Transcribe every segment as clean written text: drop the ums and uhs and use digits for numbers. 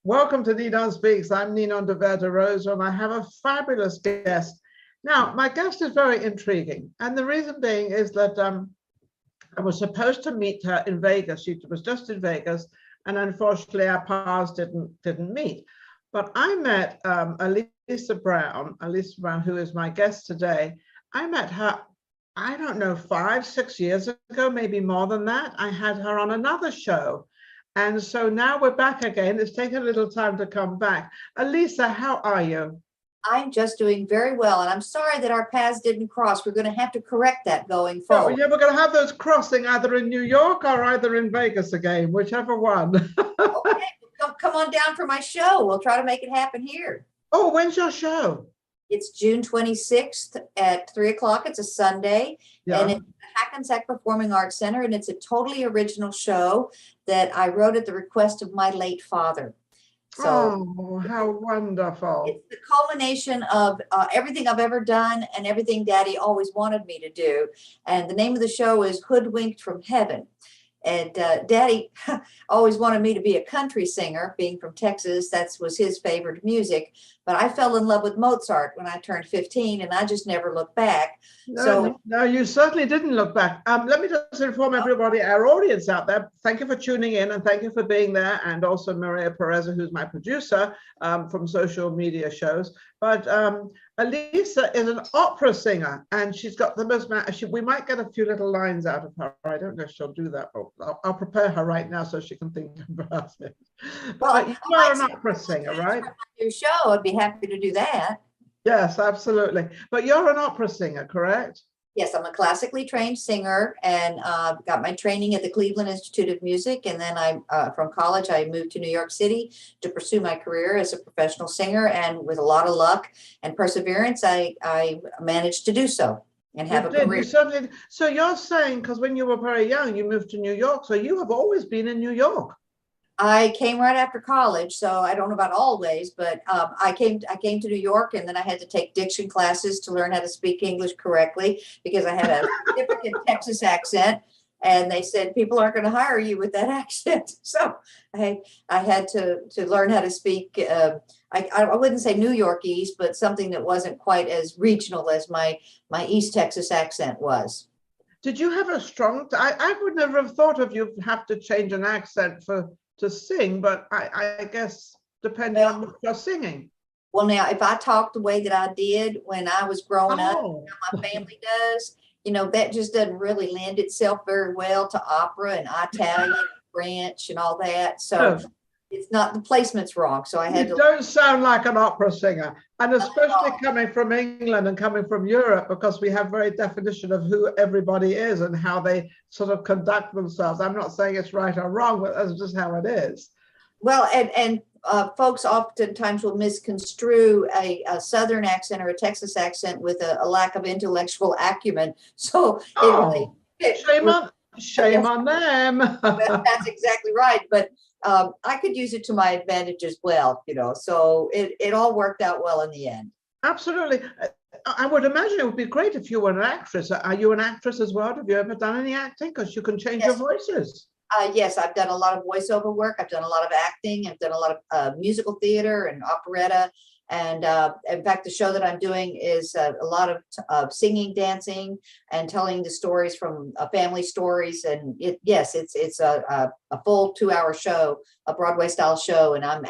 Welcome to NinonSpeaks. I'm Ninon de Rosa, and I have a fabulous guest. Now, my guest is very intriguing, and the reason being is that I was supposed to meet her in Vegas. She was just in Vegas, and unfortunately, our paths didn't meet. But I met Elisa Brown, who is my guest today. I met her, I don't know, 5-6 years ago, maybe more than that. I had her on another show. And so now we're back again. It's taken a little time to come back. Elisa, how are you? I'm just doing very well. And I'm sorry that our paths didn't cross. We're going to have to correct that going forward. Oh, yeah, we're going to have those crossing either in New York or either in Vegas again, whichever one. Okay, come on down for my show. We'll try to make it happen here. Oh, when's your show? It's June 26th at 3 o'clock. It's a Sunday. Yeah. And it's the Hackensack Performing Arts Center. And it's a totally original show that I wrote at the request of my late father. So oh, how wonderful. It's the culmination of everything I've ever done and everything Daddy always wanted me to do. And the name of the show is Hoodwinked from Heaven. And Daddy always wanted me to be a country singer, being from Texas. That was his favorite music. But I fell in love with Mozart when I turned 15, and I just never looked back. No, you certainly didn't look back. Let me just inform everybody, our audience out there, thank you for tuning in and thank you for being there. And also Maria Perez, who's my producer from social media shows. But Elisa is an opera singer, and she's got the most, we might get a few little lines out of her. I don't know if she'll do that, but I'll prepare her right now so she can think about it. Well, you are an opera singer, right? Your show, I'd be happy to do that. Yes, absolutely. But you're an opera singer, correct? Yes, I'm a classically trained singer and got my training at the Cleveland Institute of Music. And then from college, I moved to New York City to pursue my career as a professional singer. And with a lot of luck and perseverance, I managed to do so and have a career. You certainly, so you're saying, because when you were very young, you moved to New York. So you have always been in New York. I came right after college, so I don't know about always, but I came to New York, and then I had to take diction classes to learn how to speak English correctly because I had a significant Texas accent, and they said people aren't going to hire you with that accent. So I had to learn how to speak. I wouldn't say New Yorkese, but something that wasn't quite as regional as my East Texas accent was. Did you have a strong? I would never have thought of you have to change an accent to sing, but I guess depending on what you're singing. Well, now, if I talk the way that I did when I was growing up, my family does, that just doesn't really lend itself very well to opera and Italian, and French and all that. So it's not, the placement's wrong. So I had You don't sound like an opera singer, and especially coming from England and coming from Europe, because we have very definition of who everybody is and how they sort of conduct themselves. I'm not saying it's right or wrong, but that's just how it is. Well, and folks oftentimes will misconstrue a Southern accent or a Texas accent with a lack of intellectual acumen. So shame on them. That's exactly right. But I could use it to my advantage as well, so it all worked out well in the end. Absolutely. I would imagine it would be great if you were an actress. Are you an actress as well? Have you ever done any acting? Because you can change your voices. Yes, I've done a lot of voiceover work. I've done a lot of acting. I've done a lot of musical theater and operetta. And in fact, the show that I'm doing is a lot of singing, dancing, and telling the stories from family stories. And it's a full 2-hour show, a Broadway style show. And I'm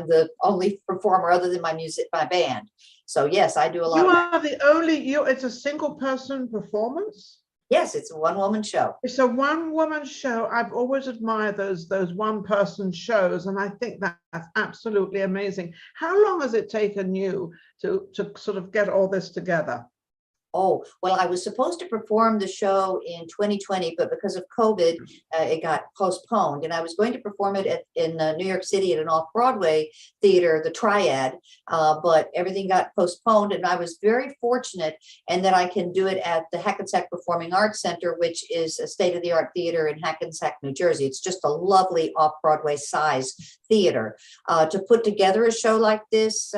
the only performer other than my band. So yes, I do a lot. You are the only. It's a single person performance. Yes, it's a one-woman show. It's a one-woman show. I've always admired those one-person shows, and I think that's absolutely amazing. How long has it taken you to sort of get all this together? Oh, well, I was supposed to perform the show in 2020, but because of COVID, it got postponed. And I was going to perform it in New York City at an Off-Broadway theater, the Triad, but everything got postponed. And I was very fortunate in that I can do it at the Hackensack Performing Arts Center, which is a state-of-the-art theater in Hackensack, New Jersey. It's just a lovely Off-Broadway size theater. To put together a show like this,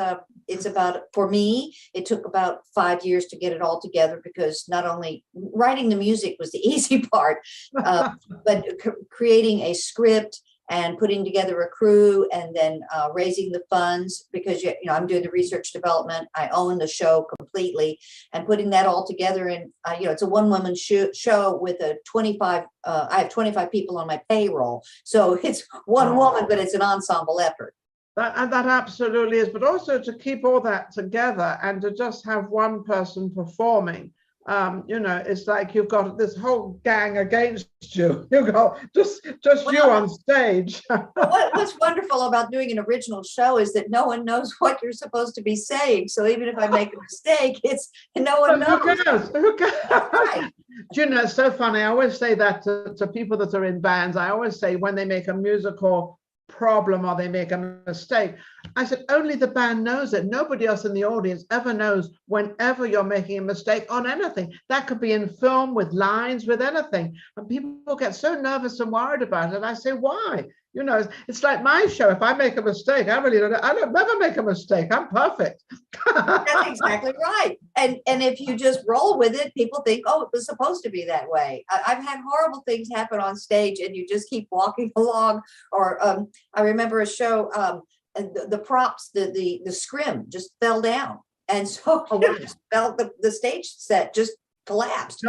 it's about, for me, it took about 5 years to get it all together, because not only writing the music was the easy part, but creating a script and putting together a crew, and then raising the funds, because I'm doing the research development. I own the show completely, and putting that all together. And it's a one-woman show with a 25. I have 25 people on my payroll, so it's one woman, but it's an ensemble effort. That absolutely is, but also to keep all that together and to just have one person performing. It's like you've got this whole gang against you. You've got just you on stage. What's wonderful about doing an original show is that no one knows what you're supposed to be saying. So even if I make a mistake, it's no one knows. Who cares? Right. It's so funny. I always say that to people that are in bands. I always say when they make a musical problem or they make a mistake, I said only the band knows it. Nobody else in the audience ever knows whenever you're making a mistake on anything. That could be in film, with lines, with anything, and people get so nervous and worried about it. I say, why? It's like my show. If I make a mistake, I don't never make a mistake. I'm perfect. That's exactly right. And if you just roll with it, people think, oh, it was supposed to be that way. I've had horrible things happen on stage, and you just keep walking along. Or I remember a show, the props, the scrim just fell down, and so the stage set just collapsed.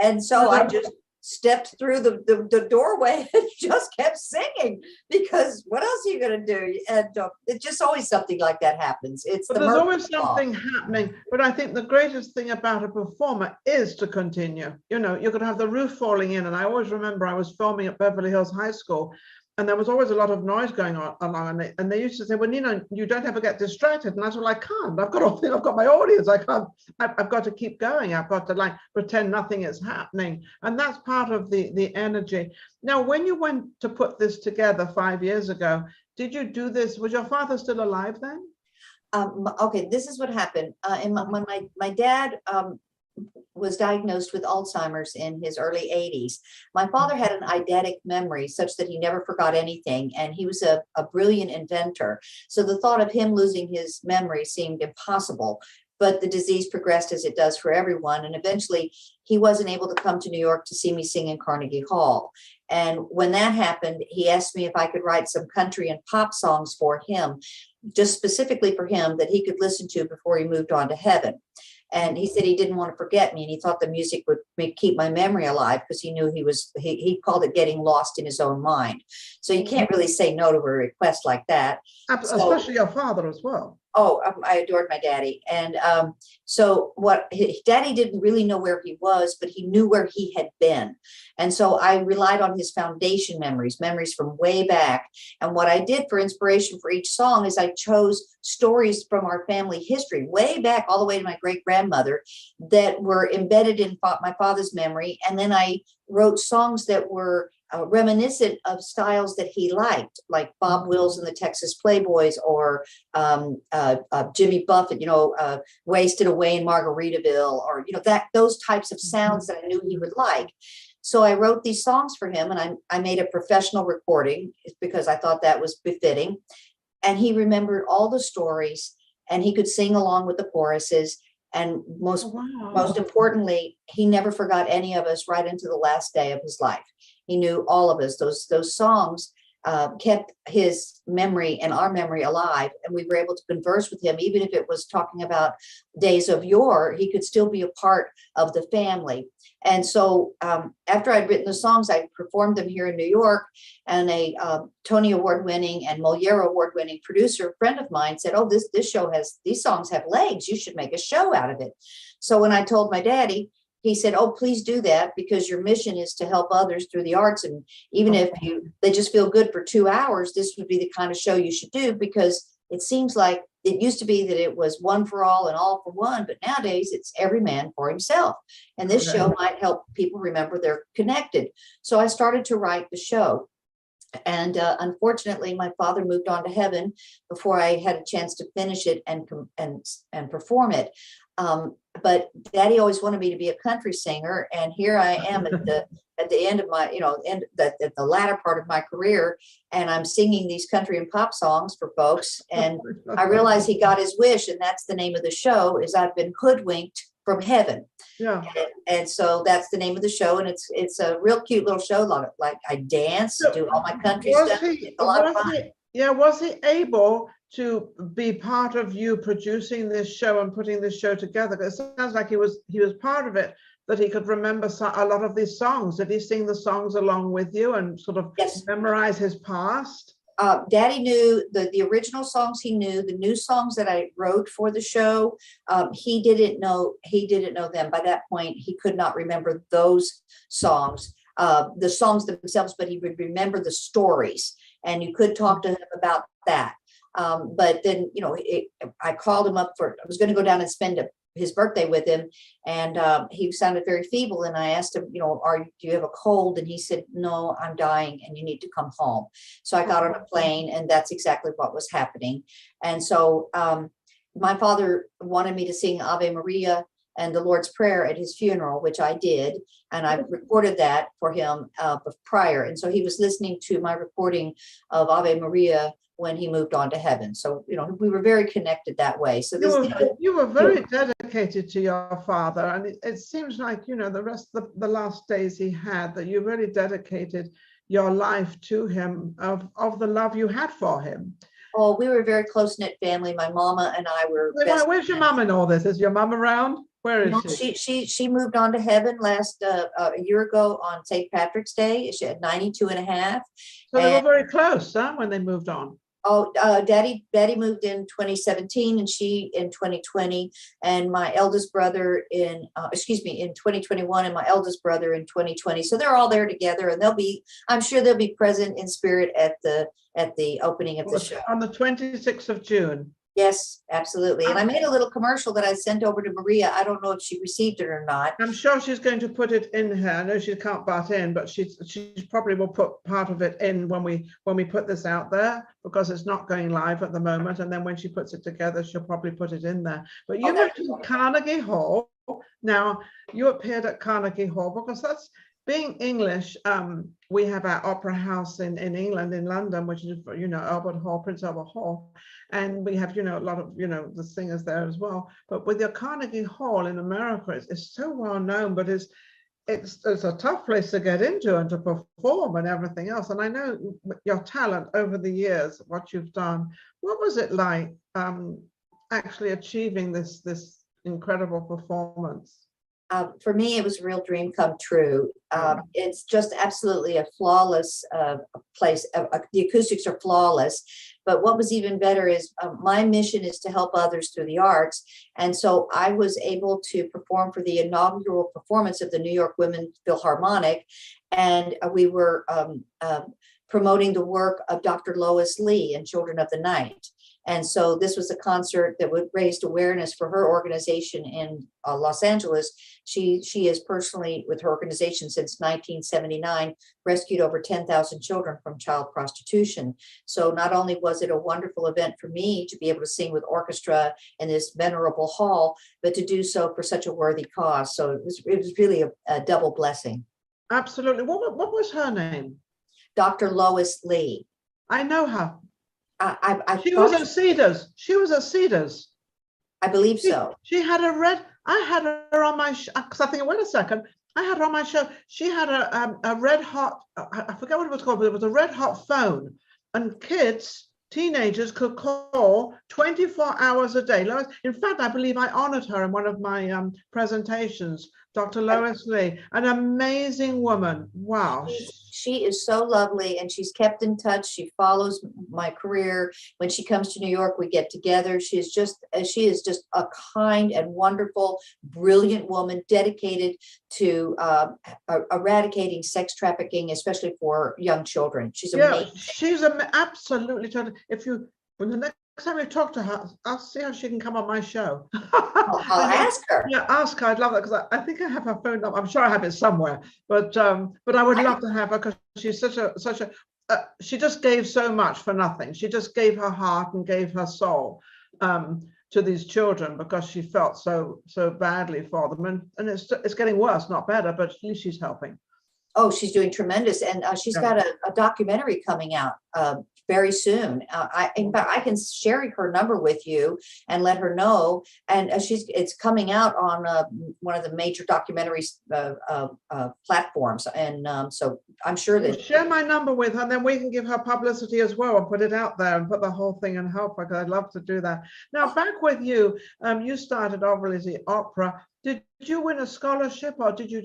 And so I just stepped through the doorway and just kept singing, because what else are you going to do? And it's just always something like that happens. But there's always something happening. But I think the greatest thing about a performer is to continue. You're going to have the roof falling in. And I always remember I was filming at Beverly Hills High School, and there was always a lot of noise going on along, and they used to say, well, you don't ever get distracted. And I was like, I can't. I've got my audience. I can't. I've got to keep going. I've got to pretend nothing is happening. And that's part of the energy. Now, when you went to put this together 5 years ago, did you do this? Was your father still alive then? Okay, this is what happened. When my dad was diagnosed with Alzheimer's in his early 80s. My father had an eidetic memory such that he never forgot anything, and he was a brilliant inventor. So the thought of him losing his memory seemed impossible, but the disease progressed as it does for everyone, and eventually he wasn't able to come to New York to see me sing in Carnegie Hall. And when that happened, he asked me if I could write some country and pop songs for him, just specifically for him, that he could listen to before he moved on to heaven. And he said he didn't want to forget me, and he thought the music would keep my memory alive, because he knew he called it getting lost in his own mind. So you can't really say no to a request like that. Especially your father as well. Oh, I adored my daddy. And so daddy didn't really know where he was, but he knew where he had been. And so I relied on his foundation memories from way back. And what I did for inspiration for each song is I chose stories from our family history, way back all the way to my great grandmother, that were embedded in my father's memory. And then I wrote songs that were reminiscent of styles that he liked, like Bob Wills and the Texas Playboys, or Jimmy Buffett, Wasted Away in Margaritaville, or those types of sounds that I knew he would like. So I wrote these songs for him, and I made a professional recording because I thought that was befitting. And he remembered all the stories, and he could sing along with the choruses. And most importantly, he never forgot any of us right into the last day of his life. He knew all of us. Those songs kept his memory and our memory alive, and we were able to converse with him. Even if it was talking about days of yore, he could still be a part of the family. And so after I'd written the songs, I performed them here in New York, and a Tony Award-winning and Moliere Award-winning producer, a friend of mine, said, oh, this show these songs have legs. You should make a show out of it. So when I told my daddy, he said, oh, please do that, because your mission is to help others through the arts. And even if they just feel good for 2 hours, this would be the kind of show you should do, because it seems like it used to be that it was one for all and all for one, but nowadays it's every man for himself. And this show might help people remember they're connected. So I started to write the show. And unfortunately, my father moved on to heaven before I had a chance to finish it and perform it. But Daddy always wanted me to be a country singer, and here I am at the end of my, at the latter part of my career, and I'm singing these country and pop songs for folks. And I realized he got his wish, and that's the name of the show. Is I've been hoodwinked from heaven. Yeah. And so that's the name of the show, and it's a real cute little show. Like I dance, So do all my country was stuff. he, It's a lot of was fun. he, yeah, was he able to be part of you producing this show and putting this show together? Because it sounds like he was part of it, that he could remember a lot of these songs. Did he sing the songs along with you and sort of Yes. memorize his past? Daddy knew the original songs. He knew the new songs that I wrote for the show. He didn't know them. By that point, he could not remember those songs, the songs themselves, but he would remember the stories, and you could talk to him about that. But then, I called him up I was going to go down and spend his birthday with him, and he sounded very feeble, and I asked him, do you have a cold? And he said, no, I'm dying and you need to come home. So I got on a plane, and that's exactly what was happening. And so my father wanted me to sing Ave Maria and the Lord's Prayer at his funeral, which I did, and I recorded that for him prior. And so he was listening to my recording of Ave Maria when he moved on to heaven. So, we were very connected that way. So you were very dedicated to your father. And it seems like, the rest of the last days he had, that you really dedicated your life to him, of the love you had for him. Oh, we were a very close-knit family. My mama and I were. Where's your mom in all this? Is your mom around? Where is she? She moved on to heaven last a year ago on St. Patrick's Day. She had 92 and a half. So they were very close, when they moved on. Oh, Daddy moved in 2017 and she in 2020, and my eldest brother in 2021, and my eldest brother in 2020. So they're all there together, and I'm sure they'll be present in spirit at the opening of the show on the 26th of June. Yes, absolutely. And I made a little commercial that I sent over to Maria. I don't know if she received it or not. I'm sure she's going to put it in here. I know she can't butt in, but she probably will put part of it in when we put this out there, because it's not going live at the moment. And then when she puts it together, she'll probably put it in there. But you mentioned Carnegie Hall. Now, you appeared at Carnegie Hall because that's, being English, we have our opera house in England, in London, which is, Albert Hall, Prince Albert Hall. And we have, a lot of, the singers there as well. But with your Carnegie Hall in America, it's so well known, but it's a tough place to get into and to perform and everything else. And I know your talent over the years, what you've done. What was it like actually achieving this incredible performance? For me, it was a real dream come true. It's just absolutely a flawless place. The acoustics are flawless. But what was even better is my mission is to help others through the arts. And so I was able to perform for the inaugural performance of the New York Women's Philharmonic. And we were promoting the work of Dr. Lois Lee in Children of the Night. And so this was a concert that raised awareness for her organization in Los Angeles. She has personally, with her organization since 1979, rescued over 10,000 children from child prostitution. So not only was it a wonderful event for me to be able to sing with orchestra in this venerable hall, but to do so for such a worthy cause. So it was really a double blessing. Absolutely. What was her name? Dr. Lois Lee. I know her. She was at Cedars. She was at Cedars. I believe so. She had I had her on my show, because I think, wait a second, I had her on my show. She had a red hot, I forget what it was called, but it was a red hot phone, and teenagers could call 24 hours a day. In fact, I believe I honored her in one of my presentations. Dr. Lois Lee, an amazing woman. Wow. She is so lovely, and she's kept in touch. She follows my career. When she comes to New York, we get together. She is just a kind and wonderful, brilliant woman dedicated to eradicating sex trafficking, especially for young children. She's amazing. She's absolutely. When the next time you talk to her, I'll see how she can come on my show. I'll ask her. Yeah, ask her. I'd love that, because I think I have her phone number. I'm sure I have it somewhere. But I would love to have her, because she's such a she just gave so much for nothing. She just gave her heart and gave her soul to these children, because she felt so badly for them. And it's getting worse, not better, but at least she's helping. Oh, she's doing tremendous. And she's got a documentary coming out very soon. In fact, I can share her number with you and let her know. And it's coming out on one of the major documentaries platforms. And so I'm sure that share my number with her, and then we can give her publicity as well and put it out there and put the whole thing and help her, because I'd love to do that. Now, back with you, you started obviously opera. Did you win a scholarship, or did you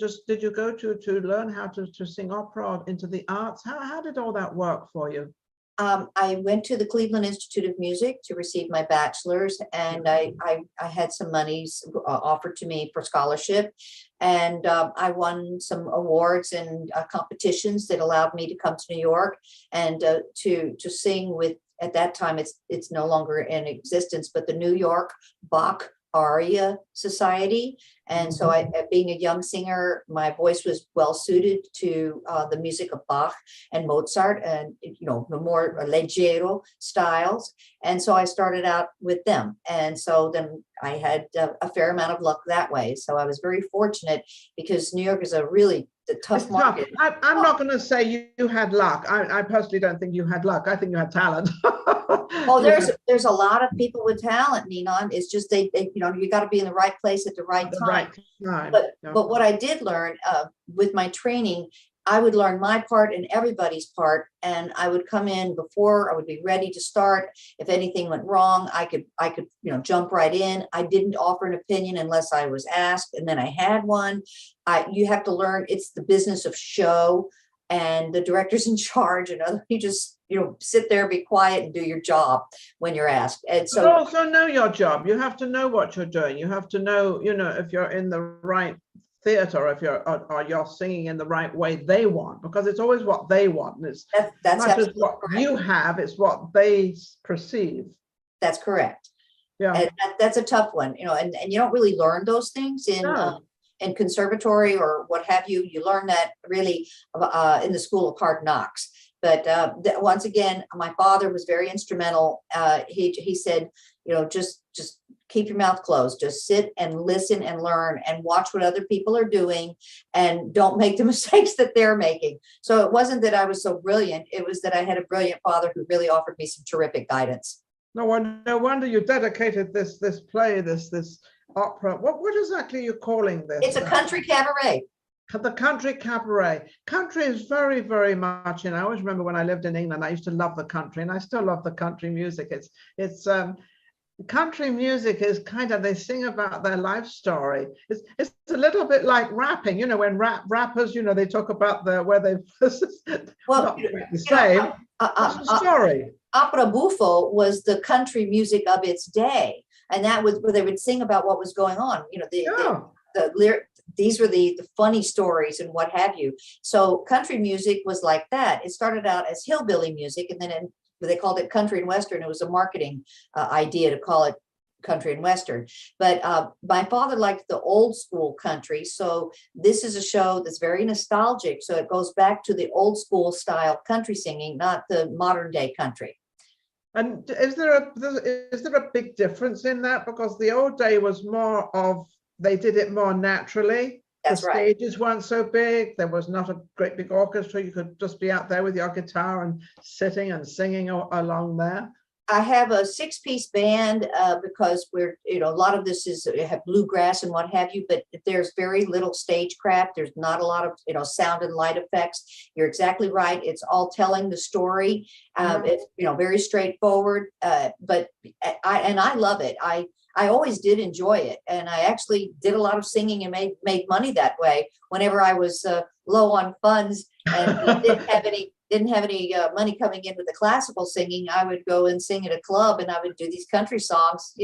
go to learn how to sing opera or into the arts? How did all that work for you? I went to the Cleveland Institute of Music to receive my bachelor's, and I had some monies offered to me for scholarship, and I won some awards and competitions that allowed me to come to New York and to sing with, at that time it's no longer in existence, but the New York Bach Aria Society. And so being a young singer, my voice was well suited to the music of Bach and Mozart and, the more leggero styles. And so I started out with them. And so then I had a fair amount of luck that way. So I was very fortunate, because New York is a really tough market. I'm not going to say you had luck. I personally don't think you had luck. I think you had talent. Oh, there's a lot of people with talent, Ninon. It's just you got to be in the right place at the right time. But what I did learn with my training, I would learn my part and everybody's part, and I would come in before I would be ready to start. If anything went wrong, I could jump right in. I didn't offer an opinion unless I was asked, and then I had one. You have to learn, it's the business of show, and the director's in charge, and you just sit there, be quiet, and do your job when you're asked. And so, but also know your job. You have to know what you're doing. You have to know, if you're in the right theater, if you're singing in the right way they want, because it's always what they want. It's that's not just what you have, it's what they perceive. That's correct. Yeah, and that's a tough one, and you don't really learn those things in conservatory or what have you. You learn that really in the school of hard knocks. But once again, my father was very instrumental. He said, just keep your mouth closed. Just sit and listen and learn and watch what other people are doing, and don't make the mistakes that they're making. So it wasn't that I was so brilliant. It was that I had a brilliant father who really offered me some terrific guidance. No wonder you dedicated this play, this opera. What exactly are you calling this? It's a country cabaret. The country cabaret. Country is very, very much, I always remember when I lived in England, I used to love the country, and I still love the country music. It's country music is kind of, they sing about their life story. It's a little bit like rapping, when rappers, they talk about where they've not the same. It's a story. Opera buffo was the country music of its day, and that was where they would sing about what was going on. The lyric. These were the funny stories and what have you. So country music was like that. It started out as hillbilly music, and then they called it country and western. It was a marketing idea to call it country and western. But my father liked the old school country. So this is a show that's very nostalgic. So it goes back to the old school style country singing, not the modern day country. And is there a big difference in that? Because the old day was more of, they did it more naturally. That's right. The stages weren't so big. There was not a great big orchestra. You could just be out there with your guitar and sitting and singing along there. I have a 6-piece band because we're, a lot of this is have bluegrass and what have you, but there's very little stagecraft. There's not a lot of, sound and light effects. You're exactly right. It's all telling the story. It's, very straightforward, but I love it. I always did enjoy it. And I actually did a lot of singing and made money that way. Whenever I was low on funds and didn't have any money coming in with the classical singing, I would go and sing at a club, and I would do these country songs,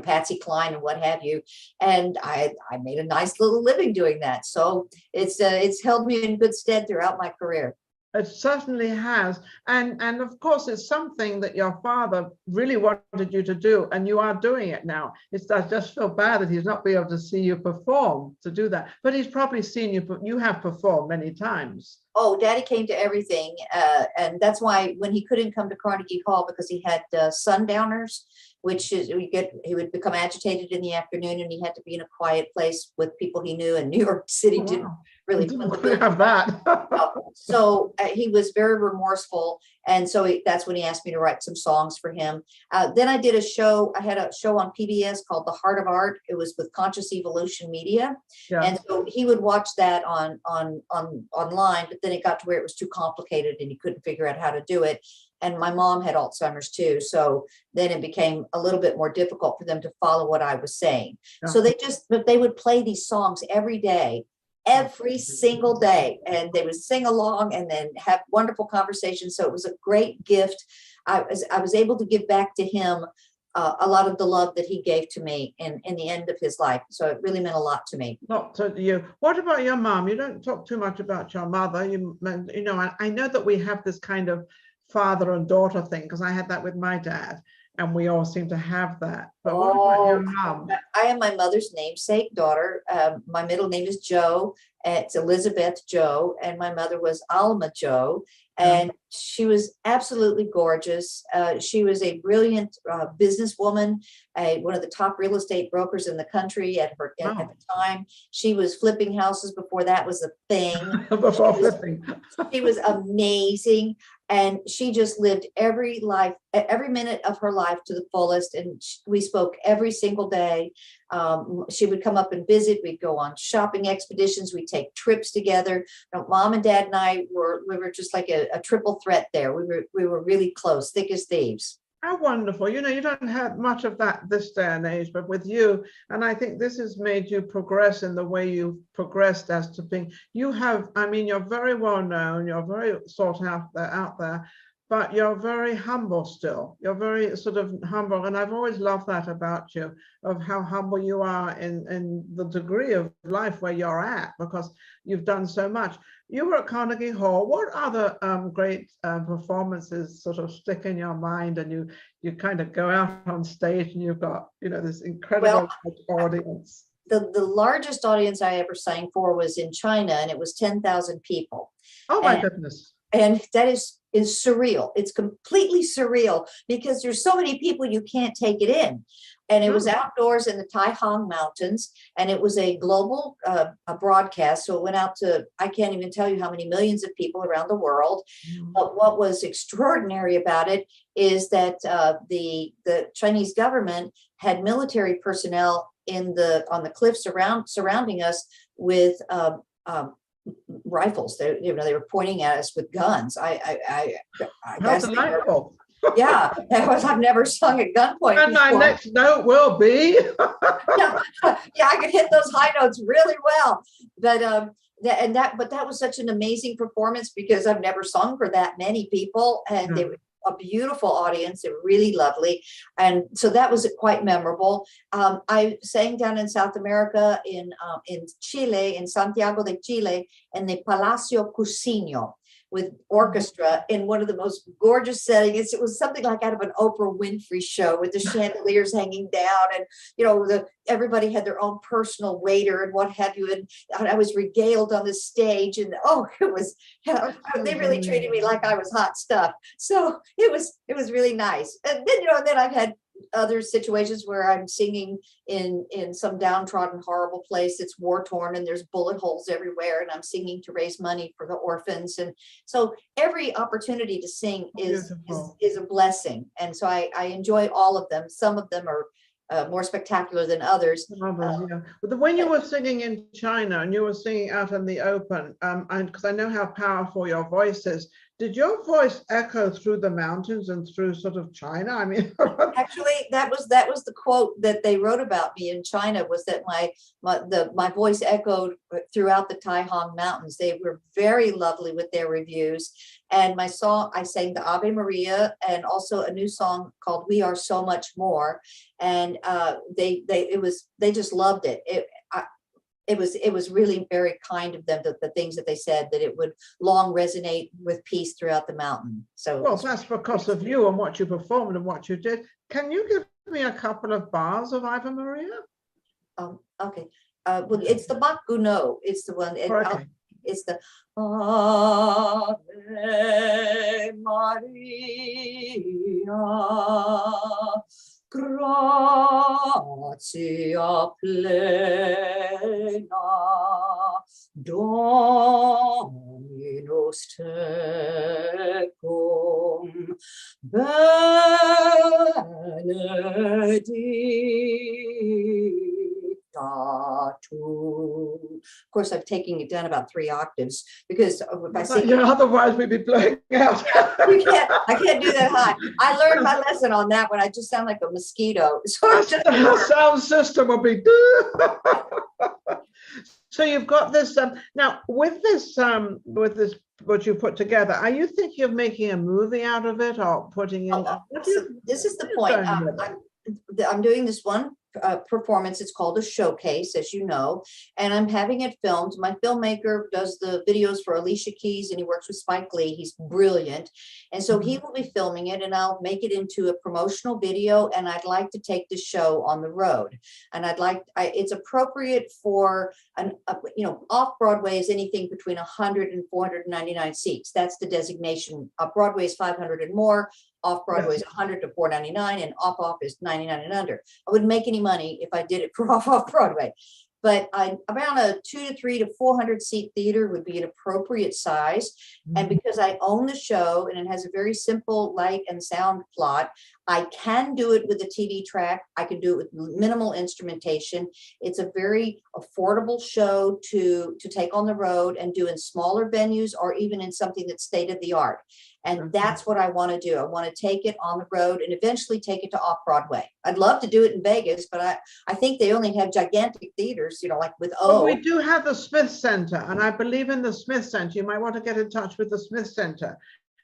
Patsy Cline and what have you. And I made a nice little living doing that. So it's held me in good stead throughout my career. It certainly has. And of course, it's something that your father really wanted you to do, and you are doing it now. I just feel bad that he's not been able to see you perform to do that. But he's probably seen you have performed many times. Oh, Daddy came to everything. And that's why when he couldn't come to Carnegie Hall, because he had Sundowners, which is he would become agitated in the afternoon, and he had to be in a quiet place with people he knew. And New York City didn't really have that. So he was very remorseful, and so that's when he asked me to write some songs for him. Then I did a show. I had a show on PBS called The Heart of Art. It was with Conscious Evolution Media, and so he would watch that on online. But then it got to where it was too complicated, and he couldn't figure out how to do it. And my mom had Alzheimer's too, so then it became a little bit more difficult for them to follow what I was saying. So they would play these songs every day, every single day, and they would sing along and then have wonderful conversations. So it was a great gift. I was able to give back to him a lot of the love that he gave to me in the end of his life. So it really meant a lot to me. Not to you. What about your mom? You don't talk too much about your mother. You know, I know that we have this kind of father and daughter thing, because I had that with my dad, and we all seem to have that. But what about your mom? I am my mother's namesake daughter. My middle name is Joe. It's Elizabeth Joe, and my mother was Alma Joe, and she was absolutely gorgeous. She was a brilliant businesswoman, one of the top real estate brokers in the country at the time. She was flipping houses before that was a thing. She was amazing. And she just lived every minute of her life to the fullest. And we spoke every single day. She would come up and visit. We'd go on shopping expeditions. We'd take trips together. Mom and Dad and I we were just like a triple threat there. We were really close, thick as thieves. How wonderful. You know, you don't have much of that this day and age, but with you, and I think this has made you progress in the way you've progressed as to being, you're very well known, you're very sought out there, but you're very humble still. You're very sort of humble. And I've always loved that about you, of how humble you are in the degree of life where you're at, because you've done so much. You were at Carnegie Hall. What other great performances sort of stick in your mind, and you kind of go out on stage and you've got, you know, this incredible audience? The largest audience I ever sang for was in China, and it was 10,000 people. Oh my goodness. And that is surreal. It's completely surreal because there's so many people you can't take it in. And it was outdoors in the Taihang Mountains, and it was a global broadcast. So it went out to, I can't even tell you how many millions of people around the world. But what was extraordinary about it is that the Chinese government had military personnel on the cliffs surrounding us with rifles. They were pointing at us with guns. I guess delightful. Yeah, I've never sung at gunpoint. And my next note will be. yeah, I could hit those high notes really well. But that was such an amazing performance because I've never sung for that many people, and they were a beautiful audience. They were really lovely, and so that was quite memorable. I sang down in South America in Chile, in Santiago de Chile, in the Palacio Cusino, with orchestra in one of the most gorgeous settings. It was something like out of an Oprah Winfrey show, with the chandeliers hanging down, and everybody had their own personal waiter and what have you. And I was regaled on the stage, and it was they really treated me like I was hot stuff. So it was really nice. And then I've had other situations where I'm singing in some downtrodden, horrible place that's war torn, and there's bullet holes everywhere, and I'm singing to raise money for the orphans. And so every opportunity to sing is a blessing. And so I enjoy all of them. Some of them are more spectacular than others. But when you were singing in China and you were singing out in the open, and because I know how powerful your voice is, did your voice echo through the mountains and through sort of China? I mean, actually, that was the quote that they wrote about me in China, was that my voice echoed throughout the Taihang Mountains. They were very lovely with their reviews. And my song, I sang the Ave Maria, and also a new song called We Are So Much More. And they just loved it. It was really very kind of them, the things that they said, that it would long resonate with peace throughout the mountain. So, well, that's because of you and what you performed and what you did. Can you give me a couple of bars of Ave Maria? Okay. Well, it's the Bach Gounod. It's the one. Okay. It's the Ave Maria Gratia plena Dominus tecum benedicta tu. Of course, I've taken it down about 3 octaves because if I sing, Yeah, otherwise we'd be blowing out. I can't do that high. I learned my lesson on that one. I just sound like a mosquito. So it doesn't The work. sound system will be. So you've got this now with this what you put together. Are you thinking of making a movie out of it or putting in? So this is the point. I'm doing this one performance. It's called a showcase, as you know, and I'm having it filmed. My filmmaker does the videos for Alicia Keys, and he works with Spike Lee. He's brilliant, and so he will be filming it, and I'll make it into a promotional video. And I'd like to take the show on the road, and it's appropriate for Off-Broadway is anything between 100 and 499 seats. That's the designation. Broadway is 500 and more. Off-Broadway is 100 to 499, and off is 99 and under. I wouldn't make any money if I did it for off-Broadway, but around a 200 to 300 to 400 seat theater would be an appropriate size. And because I own the show and it has a very simple light and sound plot, I can do it with a TV track. I can do it with minimal instrumentation. It's a very affordable show to take on the road and do in smaller venues or even in something that's state of the art. And that's what I want to do. I want to take it on the road and eventually take it to Off-Broadway. I'd love to do it in Vegas, but I think they only have gigantic theaters, like with Well, we do have the Smith Center, and I believe in the Smith Center. You might want to get in touch with the Smith Center.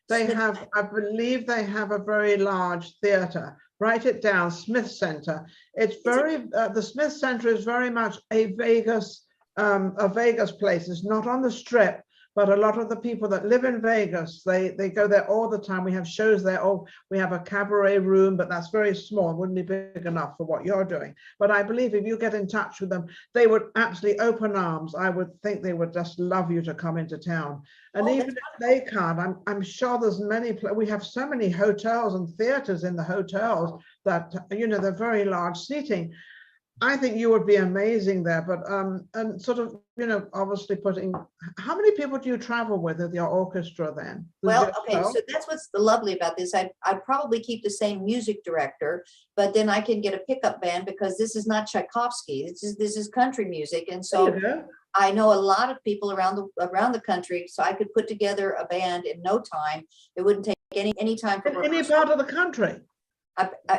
They have, I believe they have a very large theater. Write it down, Smith Center. It's very, the Smith Center is very much a Vegas place. It's not on the Strip, but a lot of the people that live in Vegas, they go there all the time. We have shows there. Oh, we have a cabaret room, but that's very small. It wouldn't be big enough for what you're doing. But I believe if you get in touch with them, they would absolutely open arms. I would think they would just love you to come into town. And even if they can't, I'm sure there's we have so many hotels and theaters in the hotels that, they're very large seating. I think you would be amazing there, but and sort of, obviously how many people do you travel with your orchestra then? Well, okay, so that's what's lovely about this. I'd probably keep the same music director, but then I can get a pickup band because this is not Tchaikovsky. This is country music, and so I know a lot of people around the country, so I could put together a band in no time. It wouldn't take any time for any part of the country.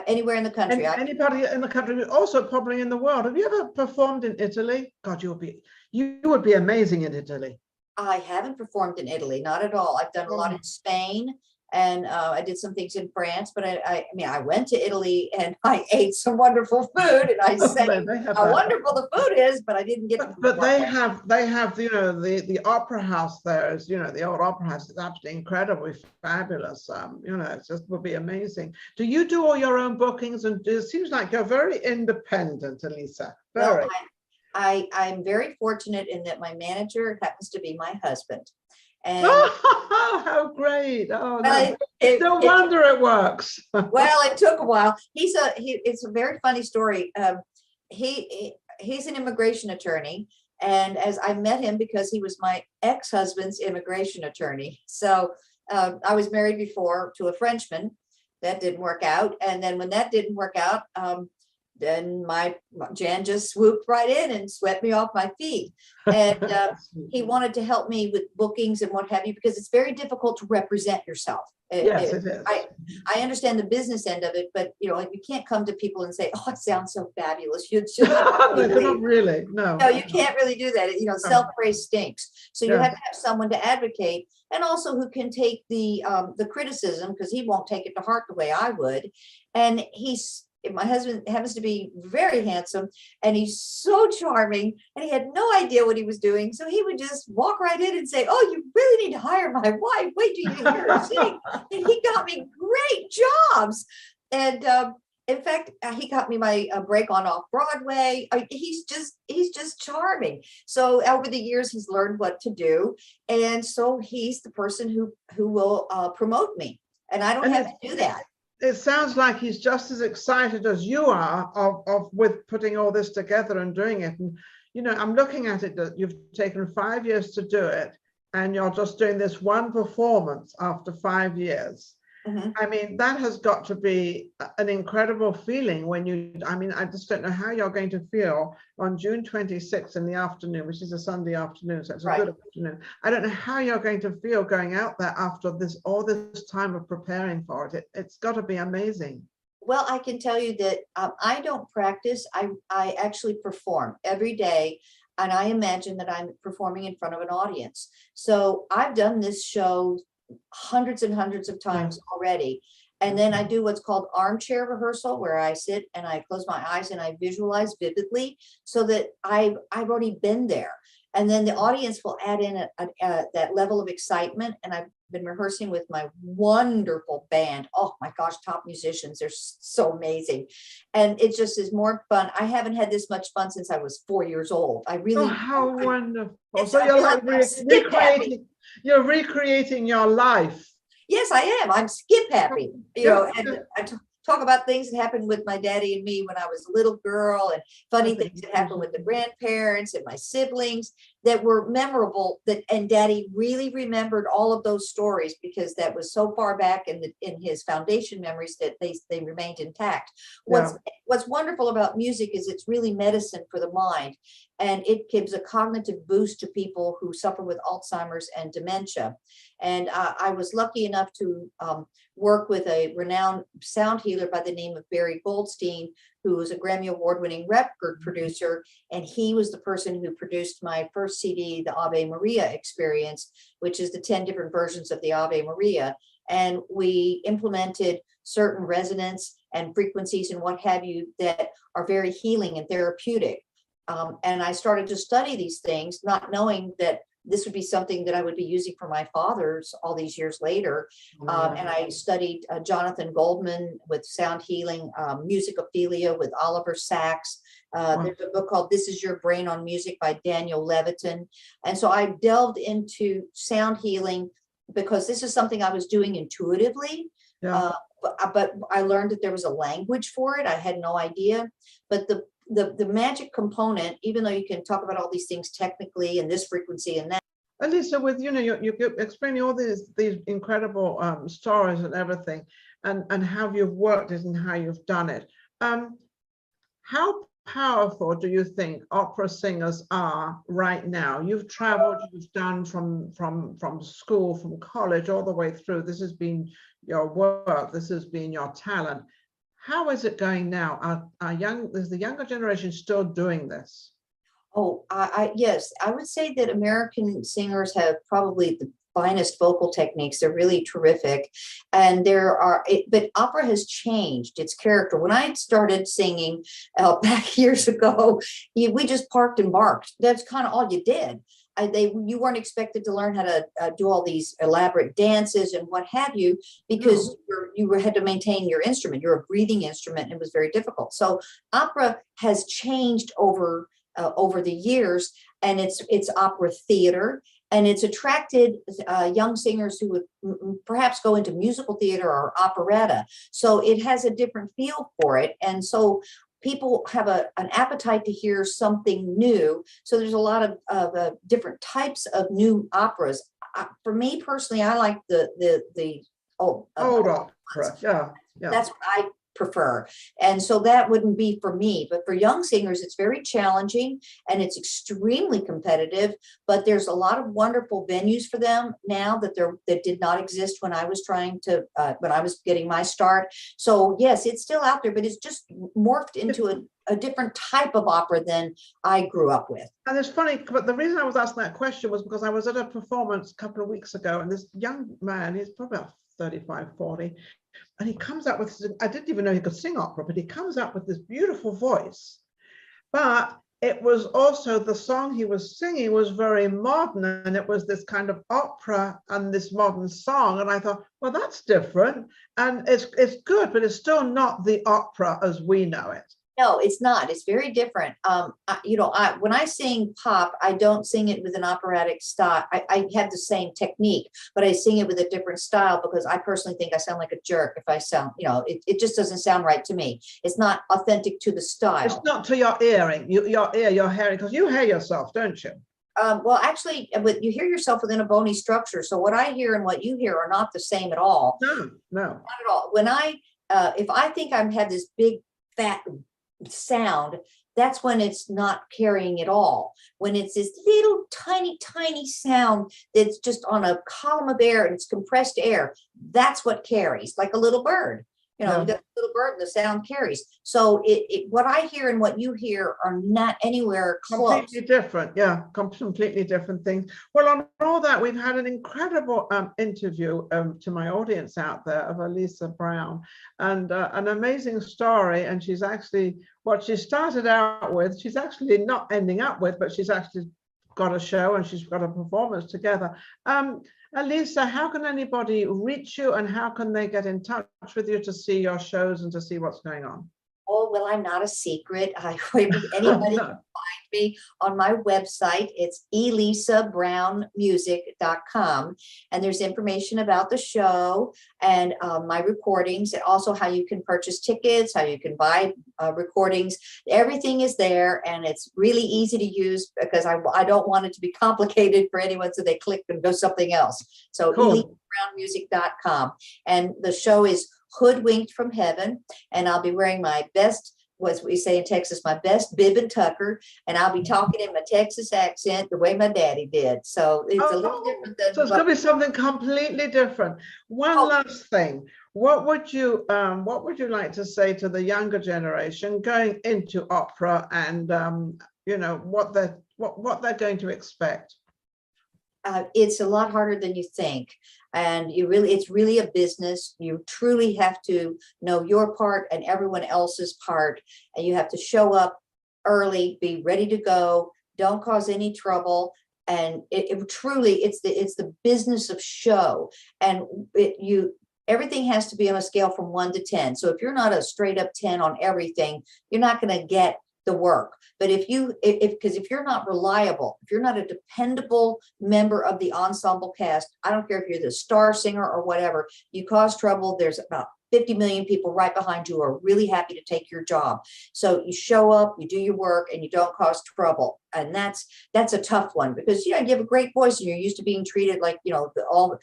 Anywhere in the country. Anybody in the country, also probably in the world. Have you ever performed in Italy? God, you would be amazing in Italy. I haven't performed in Italy, not at all. I've done a lot in Spain, and I did some things in France, but I went to Italy and I ate some wonderful food, and I said how wonderful the food is, but I didn't get to. But they have the opera house there is, the old opera house is absolutely incredibly fabulous. It just would be amazing. Do you do all your own bookings? And it seems like you're very independent, Elisa. Very. Well, I'm very fortunate in that my manager happens to be my husband. And how great! Oh, no wonder it works. Well, it took a while. It's a very funny story. He's an immigration attorney, and as I met him because he was my ex-husband's immigration attorney. So I was married before to a Frenchman. That didn't work out, and then when that didn't work out, then Jan just swooped right in and swept me off my feet. And he wanted to help me with bookings and what have you, because it's very difficult to represent yourself. Yes, it is. I understand the business end of it, but you can't come to people and say, "Oh, it sounds so fabulous." You just not really. No, you can't really do that. Self-praise stinks. So you have to have someone to advocate, and also who can take the criticism, because he won't take it to heart the way I would. And my husband happens to be very handsome, and he's so charming, and he had no idea what he was doing. So he would just walk right in and say, "Oh, you really need to hire my wife. Wait till you hear her sing." And he got me great jobs. And in fact, he got me my break on Off-Broadway. He's just charming. So over the years, he's learned what to do. And so he's the person who will promote me. And I don't have to do that. it sounds like he's just as excited as you are of with putting all this together and doing it. And, you know, I'm looking at it that you've taken 5 years to do it, and you're just doing this one performance after 5 years. Mm-hmm. I mean, that has got to be an incredible feeling when you, I mean, I just don't know how you're going to feel on June 26th in the afternoon, which is a Sunday afternoon, so it's a Right. good afternoon. I don't know how you're going to feel going out there after this, all this time of preparing for it. It's got to be amazing. Well, I can tell you that I don't practice. I actually perform every day. And I imagine that I'm performing in front of an audience. So I've done this show hundreds and hundreds of times already. And then I do what's called armchair rehearsal, where I sit and I close my eyes and I visualize vividly so that I've already been there. And then the audience will add in that level of excitement. And I've been rehearsing with my wonderful band. Oh my gosh, top musicians. They're so amazing. And it just is more fun. I haven't had this much fun since I was 4 years old. I really. Oh, how wonderful. It's- So I you're feel like like I'm skip happy. you're recreating your life. Yes, I am. I'm skip happy, you know, Yeah. and I talk about things that happened with my daddy and me when I was a little girl, and funny things that happened with the grandparents and my siblings that were memorable, and daddy really remembered all of those stories because that was so far back in his foundation memories that they remained intact. What's wonderful about music is it's really medicine for the mind, and it gives a cognitive boost to people who suffer with Alzheimer's and dementia. And I was lucky enough to work with a renowned sound healer by the name of Barry Goldstein, who was a Grammy award-winning record producer. And he was the person who produced my first CD, the Ave Maria Experience, which is the 10 different versions of the Ave Maria. And we implemented certain resonance and frequencies and what have you that are very healing and therapeutic. And I started to study these things, not knowing that this would be something that I would be using for my father's all these years later. And I studied Jonathan Goldman with sound healing, musicophilia with Oliver Sacks. There's a book called This Is Your Brain on Music by Daniel Levitin. And so I delved into sound healing because this is something I was doing intuitively. But I learned that there was a language for it. I had no idea. But the magic component, even though you can talk about all these things technically and this frequency and that. Elisa, with you're explaining all these incredible stories and everything, and how you've worked it and how you've done it. How powerful do you think opera singers are right now? You've traveled, you've done from school, from college, all the way through. This has been your work. This has been your talent. How is it going now? Is the younger generation still doing this? Oh, yes, I would say that American singers have probably the finest vocal techniques. They're really terrific. And but opera has changed its character. When I started singing back years ago, we just parked and barked. That's kind of all you did. You weren't expected to learn how to do all these elaborate dances and what have you, because you had to maintain your instrument. You're a breathing instrument, and it was very difficult. So opera has changed over the years, and it's opera theater, and it's attracted young singers who would perhaps go into musical theater or operetta. So it has a different feel for it, and so people have an appetite to hear something new. So there's a lot of different types of new operas. For me personally, I like the old opera. Yeah. That's what I prefer. And so that wouldn't be for me, but for young singers, it's very challenging and it's extremely competitive, but there's a lot of wonderful venues for them now that did not exist when I was when I was getting my start. So yes, it's still out there, but it's just morphed into a different type of opera than I grew up with. And it's funny, but the reason I was asking that question was because I was at a performance a couple of weeks ago, and this young man, he's probably about 35, 40, and he comes up with, I didn't even know he could sing opera, but he comes up with this beautiful voice. But it was also, the song he was singing was very modern, and it was this kind of opera and this modern song. And I thought, well, that's different. And it's good, but it's still not the opera as we know it. No, it's not. It's very different. When I sing pop, I don't sing it with an operatic style. I have the same technique, but I sing it with a different style because I personally think I sound like a jerk if I sound, it just doesn't sound right to me. It's not authentic to the style. It's not to your earring, your hearing, because you hear yourself, don't you? Well, actually, you hear yourself within a bony structure. So what I hear and what you hear are not the same at all. No. Not at all. When if I think I have this big fat sound, that's when it's not carrying at all. When it's this little tiny sound that's just on a column of air and it's compressed air, that's what carries, like a little bird. You got a little bird and the sound carries. So what I hear and what you hear are not anywhere close. Completely different. Yeah, completely different things. Well, on all that, we've had an incredible interview to my audience out there of Elisa Brown, and an amazing story. And she's actually, what she started out with, she's actually not ending up with, but she's actually got a show and she's got a performance together. Elisa, how can anybody reach you and how can they get in touch with you to see your shows and to see what's going on? Oh, well, I'm not a secret. Anybody can find me on my website. It's elisabrownmusic.com. And there's information about the show and my recordings, and also how you can purchase tickets, how you can buy recordings. Everything is there, and it's really easy to use because I don't want it to be complicated for anyone, so they click and go something else. So cool. elisabrownmusic.com. And the show is Hoodwinked from Heaven, and I'll be wearing my best, what we say in Texas, my best bib and tucker, and I'll be talking in my Texas accent the way my daddy did. So it's a little different than. So it's going to be something completely different. One last thing. What would you like to say to the younger generation going into opera, and what they're going to expect? It's a lot harder than you think. And it's really a business. You truly have to know your part and everyone else's part. And you have to show up early, be ready to go, don't cause any trouble. And it truly, it's the business of show. And everything has to be on a scale from 1 to 10. So if you're not a straight up 10 on everything, you're not going to get the work. But if you're not reliable, if you're not a dependable member of the ensemble cast, I don't care if you're the star singer or whatever, you cause trouble. There's about 50 million people right behind you who are really happy to take your job. So you show up, you do your work, and you don't cause trouble. And that's a tough one because you have a great voice and you're used to being treated like all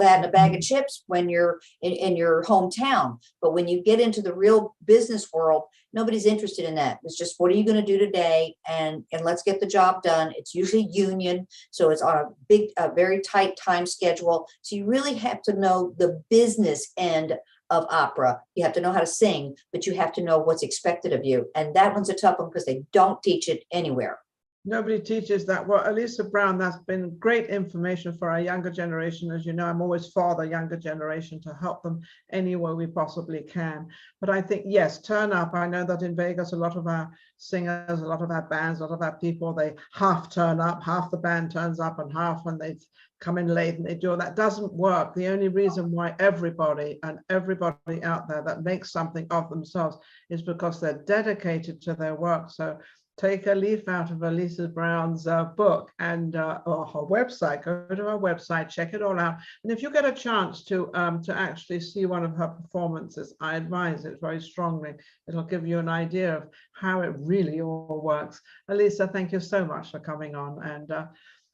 that in a bag of chips when you're in your hometown. But when you get into the real business world, nobody's interested in that. It's just, what are you going to do today? And let's get the job done. It's usually union, so it's on a very tight time schedule. So you really have to know the business end of opera. You have to know how to sing, but you have to know what's expected of you. And that one's a tough one because they don't teach it anywhere. Nobody teaches that. Well, Elisa Brown, that's been great information for our younger generation. As you know, I'm always for the younger generation to help them any way we possibly can. But I think, yes, turn up. I know that in Vegas, a lot of our singers, a lot of our bands, a lot of our people, they half turn up, half the band turns up and half when they come in late and they do. That doesn't work. The only reason why everybody out there that makes something of themselves is because they're dedicated to their work. So take a leaf out of Elisa Brown's book and or her website. Go to her website, check it all out. And if you get a chance to actually see one of her performances, I advise it very strongly. It'll give you an idea of how it really all works. Elisa, thank you so much for coming on, and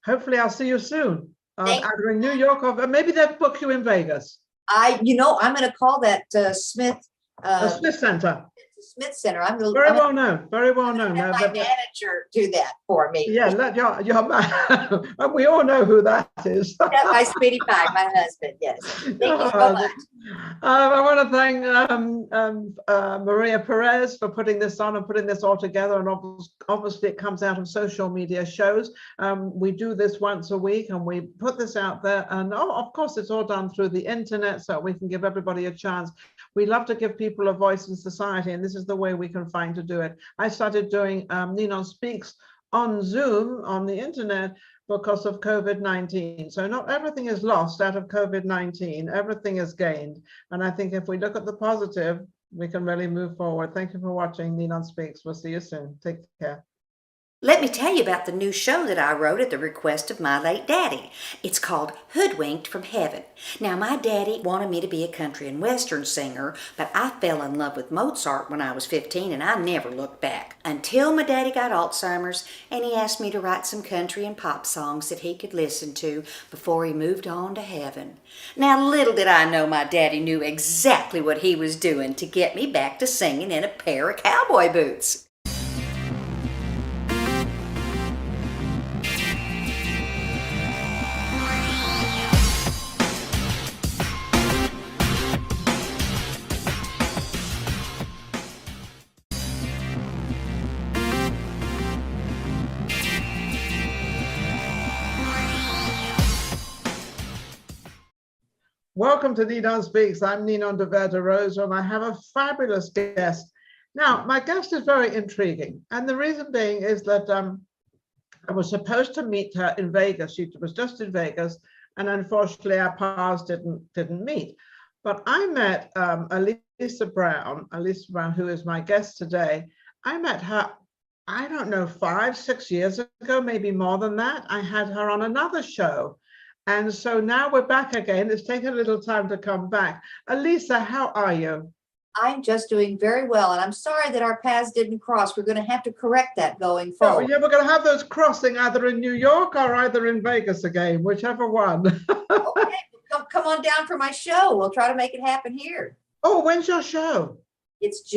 hopefully I'll see you soon. Either in New York or maybe they'll book you in Vegas. I'm going to call that Smith. The Smith Center. Smith Center. Very well known. Have my manager do that for me. Yeah, let your we all know who that is. Yeah, my sweetie pie, my husband. Yes. Thank you so much. I want to thank Maria Perez for putting this on and putting this all together. And obviously, it comes out of social media shows. We do this once a week, and we put this out there. And of course, it's all done through the internet, so we can give everybody a chance. We love to give people a voice in society, and this is the way we can find to do it. I started doing NinonSpeaks on Zoom on the internet because of COVID-19. So not everything is lost out of COVID-19. Everything is gained. And I think if we look at the positive, we can really move forward. Thank you for watching NinonSpeaks. We'll see you soon. Take care. Let me tell you about the new show that I wrote at the request of my late daddy. It's called Hoodwinked from Heaven. Now, my daddy wanted me to be a country and western singer, but I fell in love with Mozart when I was 15 and I never looked back. Until my daddy got Alzheimer's and he asked me to write some country and pop songs that he could listen to before he moved on to heaven. Now, little did I know my daddy knew exactly what he was doing to get me back to singing in a pair of cowboy boots. Welcome to NinonSpeaks. I'm Ninon de Rosa, and I have a fabulous guest. Now, my guest is very intriguing, and the reason being is that I was supposed to meet her in Vegas. She was just in Vegas, and unfortunately, our paths didn't meet. But I met Elisa Brown, who is my guest today. I met her, I don't know, 5, 6 years ago, maybe more than that. I had her on another show. And so now we're back again. It's taken a little time to come back. Elisa, how are you? I'm just doing very well, and I'm sorry that our paths didn't cross. We're going to have to correct that going Oh, forward. yeah, we're going to have those crossing either in New York or either in Vegas again, whichever one. Okay, come on down for my show. We'll try to make it happen here. Oh, when's your show? It's